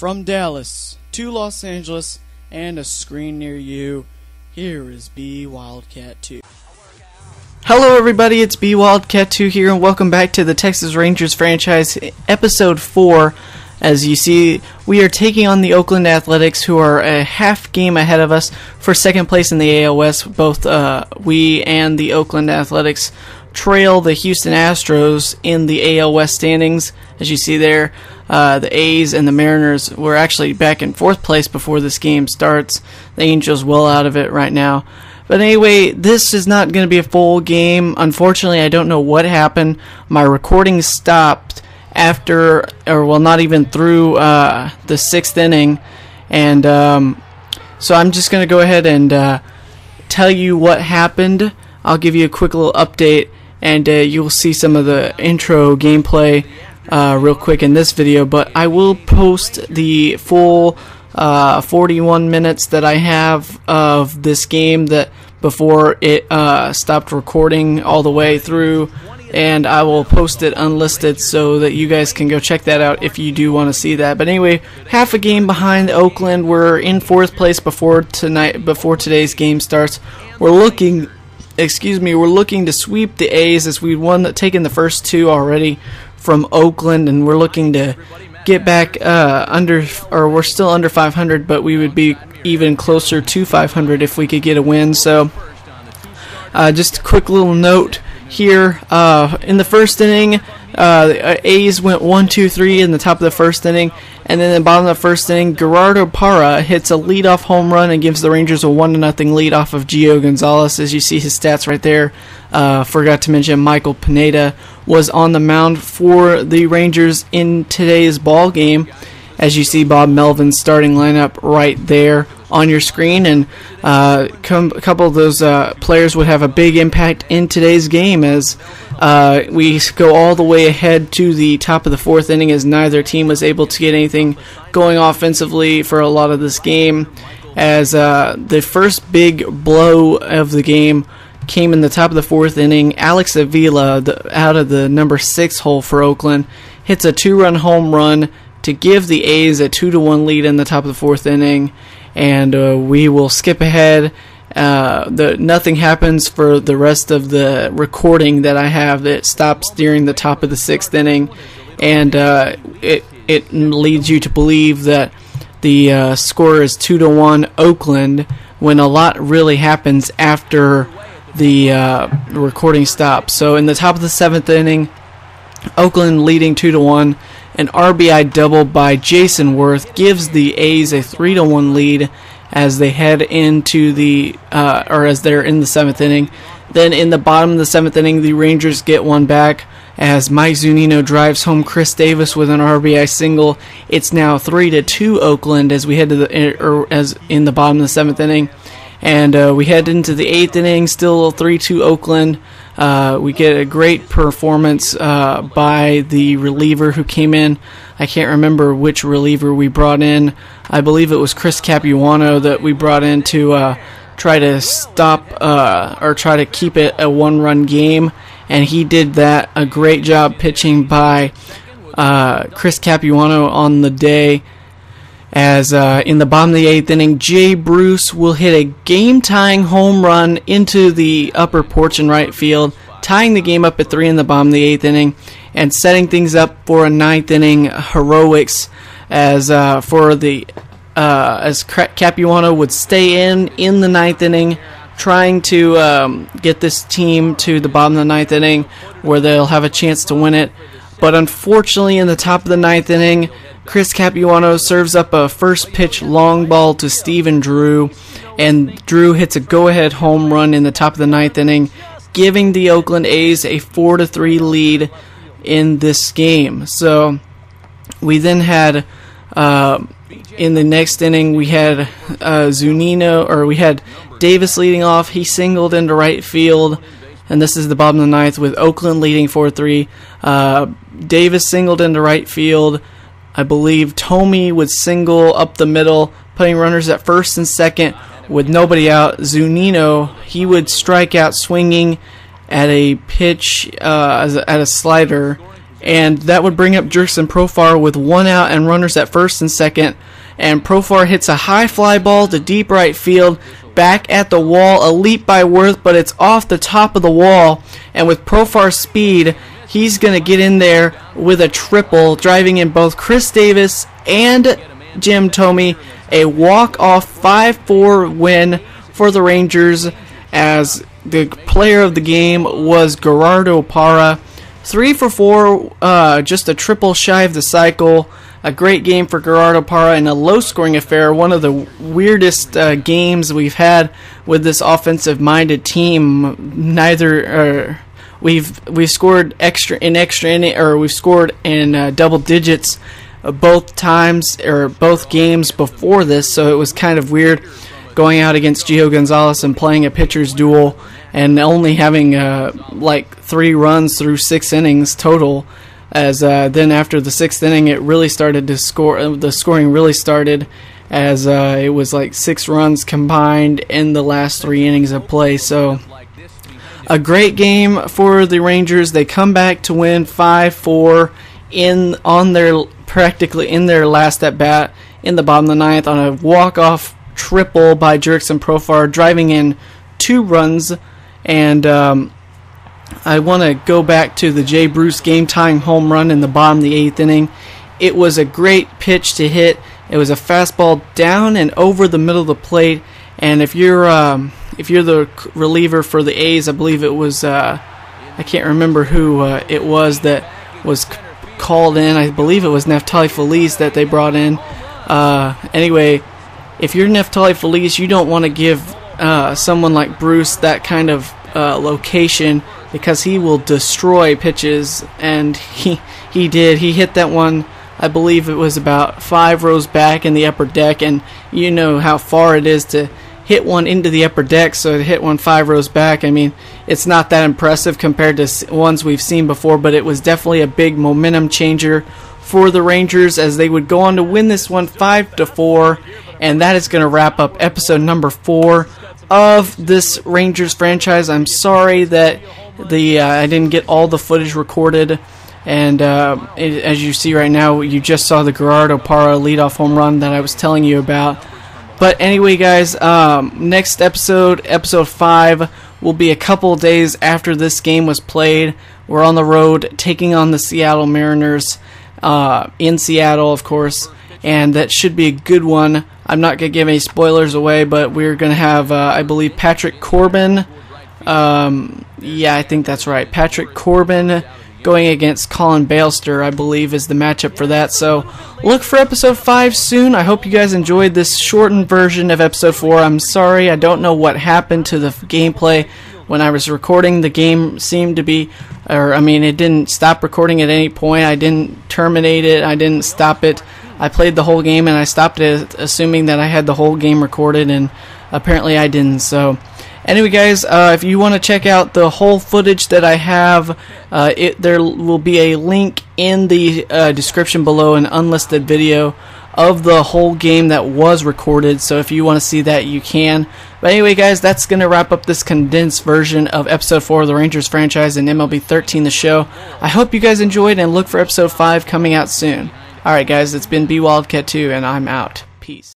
From Dallas to Los Angeles and a screen near you, here is B Wildcat 2. Hello everybody, it's B Wildcat 2 here, and welcome back to the Texas Rangers franchise, episode 4. As you see, we are taking on the Oakland Athletics, who are a half game ahead of us for second place in the AL West. Both we and the Oakland Athletics trail the Houston Astros in the AL West standings. As you see there, the A's and the Mariners were actually back in fourth place before this game starts. The Angels well out of it right now. But anyway, this is not going to be a full game. Unfortunately, I don't know what happened. My recording stopped after, or well, not even through the sixth inning. And so I'm just going to go ahead and tell you what happened. I'll give you a quick little update, and you'll see some of the intro gameplay real quick in this video. But I will post the full 41 minutes that I have of this game that before it stopped recording all the way through, and I will post it unlisted so that you guys can go check that out if you do want to see that. But anyway, half a game behind Oakland. We're in fourth place before today's game starts. We're looking to sweep the A's, as we've taken the first two already from Oakland, and we're looking to get back we're still under 500, but we would be even closer to 500 if we could get a win. So just a quick little note here, in the first inning, the A's went 1-2-3 in the top of the first inning, and then in the bottom of the first inning, Gerardo Parra hits a leadoff home run and gives the Rangers a 1-0 lead off of Gio Gonzalez. As you see his stats right there, forgot to mention Michael Pineda was on the mound for the Rangers in today's ball game. As you see, Bob Melvin's starting lineup right there on your screen, and a couple of those players would have a big impact in today's game as we go all the way ahead to the top of the fourth inning, as neither team was able to get anything going offensively for a lot of this game, as the first big blow of the game came in the top of the fourth inning. Alex Avila, out of the number 6 hole for Oakland, hits a 2-run home run to give the A's a 2-1 lead in the top of the fourth inning. And we will skip ahead. Nothing happens for the rest of the recording that I have. It stops during the top of the sixth inning, and it leads you to believe that the score is 2-1 Oakland, when a lot really happens after the recording stops. So in the top of the seventh inning, Oakland leading 2-1. An RBI double by Jason Worth gives the A's a 3-1 lead as they head into as they're in the seventh inning. Then in the bottom of the seventh inning, the Rangers get one back as Mike Zunino drives home Chris Davis with an RBI single. It's now 3-2 Oakland as we head to as in the bottom of the seventh inning, and we head into the eighth inning, still 3-2 Oakland. We get a great performance by the reliever who came in. I can't remember which reliever we brought in. I believe it was Chris Capuano that we brought in to try to stop or try to keep it a one-run game, and he did that. A great job pitching by Chris Capuano on the day. As in the bottom of the eighth inning, Jay Bruce will hit a game-tying home run into the upper porch in right field, tying the game up at 3 in the bottom of the eighth inning, and setting things up for a ninth inning heroics as Capuano would stay in the ninth inning, trying to get this team to the bottom of the ninth inning where they'll have a chance to win it. But unfortunately, in the top of the ninth inning, Chris Capuano serves up a first pitch long ball to Stephen Drew, and Drew hits a go-ahead home run in the top of the ninth inning, giving the Oakland A's a 4-3 lead in this game. So we then had in the next inning we had we had Davis leading off. He singled into right field, and this is the bottom of the ninth with Oakland leading 4-3. Davis singled into right field. I believe Tomey would single up the middle, putting runners at first and second with nobody out. Zunino, he would strike out swinging at a pitch, at a slider, and that would bring up Jurickson Profar with 1 out and runners at first and second. And Profar hits a high fly ball to deep right field, back at the wall, a leap by Worth, but it's off the top of the wall. And with Profar's speed, he's going to get in there with a triple, driving in both Chris Davis and Jim Thome. A walk-off 5-4 win for the Rangers, as the player of the game was Gerardo Parra. 3 for 4, just a triple shy of the cycle. A great game for Gerardo Parra in a low-scoring affair. One of the weirdest games we've had with this offensive-minded team. We've scored extra inning, or we've scored in double digits both times, or both games before this. So it was kind of weird going out against Gio Gonzalez and playing a pitcher's duel and only having like 3 runs through 6 innings total. As then after the 6th inning, it really started to score. The scoring really started, as it was like 6 runs combined in the last 3 innings of play. So a great game for the Rangers. They come back to win 5-4 practically in their last at bat in the bottom of the 9th on a walk-off triple by Jurickson Profar, driving in 2 runs. And I want to go back to the Jay Bruce game-tying home run in the bottom of the 8th inning. It was a great pitch to hit. It was a fastball down and over the middle of the plate. And if you're the reliever for the A's, I believe it was I can't remember who it was that was called in. I believe it was Neftali Feliz that they brought in. Anyway, if you're Neftali Feliz, you don't want to give someone like Bruce that kind of location, because he will destroy pitches, and he did. He hit that one, I believe it was about 5 rows back in the upper deck, and you know how far it is to hit one into the upper deck, so to hit one 5 rows back, I mean, it's not that impressive compared to ones we've seen before, but it was definitely a big momentum changer for the Rangers, as they would go on to win this one 5-4, and that is going to wrap up episode number 4 of this Rangers franchise. I'm sorry that I didn't get all the footage recorded, and as you see right now, you just saw the Gerardo Parra leadoff home run that I was telling you about. But anyway, guys, next episode 5, will be a couple days after this game was played. We're on the road taking on the Seattle Mariners in Seattle, of course, and that should be a good one. I'm not going to give any spoilers away, but we're going to have, I believe, Patrick Corbin. Yeah, I think that's right. Patrick Corbin going against Colin Balester, I believe, is the matchup for that. So look for episode 5 soon. I hope you guys enjoyed this shortened version of episode 4. I'm sorry, I don't know what happened to the gameplay. When I was recording, the game seemed to be, it didn't stop recording at any point. I didn't terminate it. I didn't stop it. I played the whole game, and I stopped it assuming that I had the whole game recorded, and apparently I didn't. So anyway, guys, if you want to check out the whole footage that I have, there will be a link in the description below, an unlisted video of the whole game that was recorded. So if you want to see that, you can. But anyway, guys, that's going to wrap up this condensed version of episode 4 of the Rangers franchise and MLB 13, the show. I hope you guys enjoyed, and look for episode 5 coming out soon. Alright, guys, it's been BWildcat2, and I'm out. Peace.